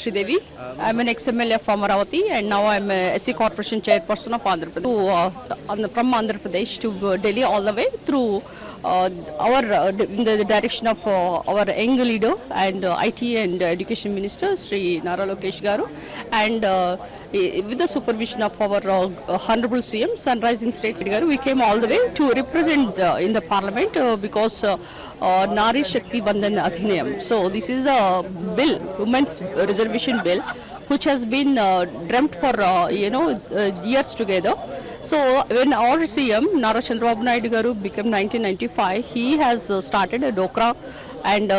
Sridevi. I'm an ex-MLA from Amaravati and now I'm a SC Corporation Chairperson of Andhra Pradesh. From Andhra Pradesh to Delhi all the way through in the direction of our young leader and IT and Education Minister Sri Nara Lokesh Garu, and with the supervision of our Honorable CM Sunrising State Garu, we came all the way to represent in the Parliament because Nari Shakti Bandhan Adhinayam. So this is the bill, Women's Reservation Bill, which has been dreamt for years together. So when our CM Nara Chandrababu Naidu Garu became 1995, he has started a Dokra, and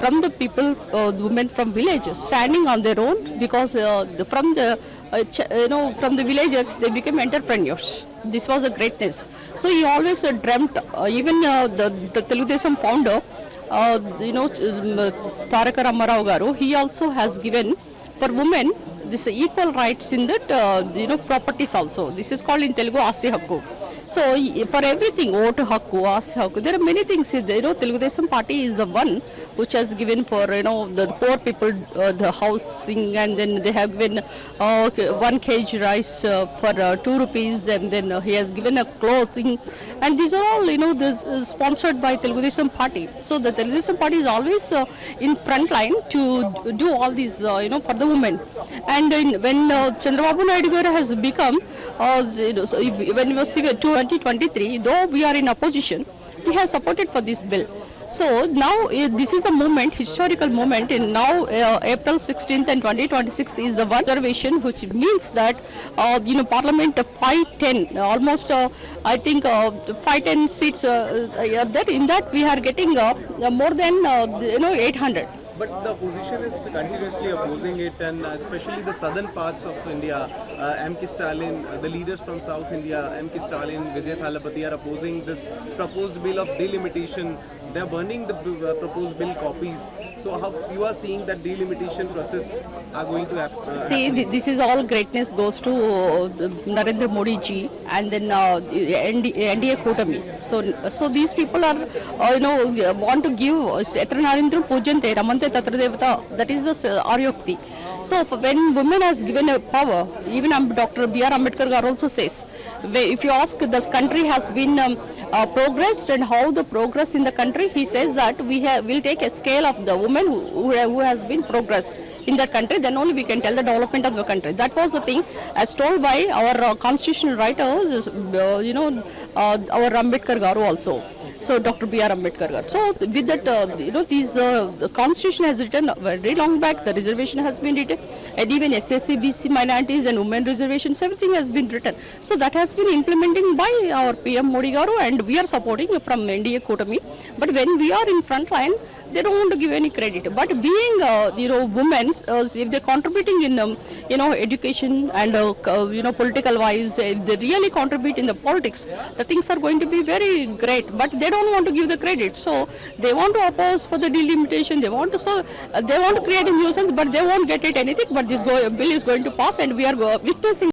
from the people, women from villages standing on their own, because from the villages they became entrepreneurs. This was a greatness. So he always dreamt, even the Telugu Desam founder, Taraka Ramarao Garu, he also has given for women this equal rights in that properties also. This is called in Telugu Asti Hakku. So for everything, vote hakku, asti hakku, there are many things. Telugu Desam Party is the one which has given for the poor people the housing, and then they have given 1 kg rice for 2 rupees, and then he has given a clothing, and these are all this sponsored by Telugu Desam Party. So the Telugu Desam Party is always in front line to do all these for the women. And when Chandrababu Naidu Garu has become when he was 2023, though we are in opposition, he has supported for this bill. So now this is a moment, historical moment. In now April 16th and 2026 is the one reservation, which means that Parliament 510, almost I think 510 seats that in that we are getting more than 800. But the opposition is continuously opposing it, and especially the southern parts of India, M.K. Stalin, the leaders from South India, M.K. Stalin, Vijay Thalapathy are opposing this proposed bill of delimitation. They are burning the proposed bill copies. So how you are seeing that delimitation process are going to happen? See, this is all greatness goes to Narendra Modi ji and then NDA Kutami. So these people are want to give Etra Pujante Ramante Tatra Devata, that is the Aryokti. So when women has given a power, even Dr. B.R. Ambedkar Garu also says, if you ask the country has been progressed and how the progress in the country, he says that we'll take a scale of the woman who has been progressed in that country, then only we can tell the development of the country. That was the thing as told by our constitutional writers, our Ambedkar Garu also. So Dr. B.R. Ambedkar Garu. So with that, the constitution has written very long back, the reservation has been written, and even SSC, BC minorities and women reservations, everything has been written. So that has been implemented by our PM Modi Garu, and we are supporting from NDA Kutami. But when we are in front line, they don't want to give any credit. But being women, if they're contributing in education and political wise, if they really contribute in the politics, the things are going to be very great. But they don't want to give the credit, so they want to oppose for the delimitation. They want to create a nuisance, but they won't get it anything. But this bill is going to pass, and we are witnessing.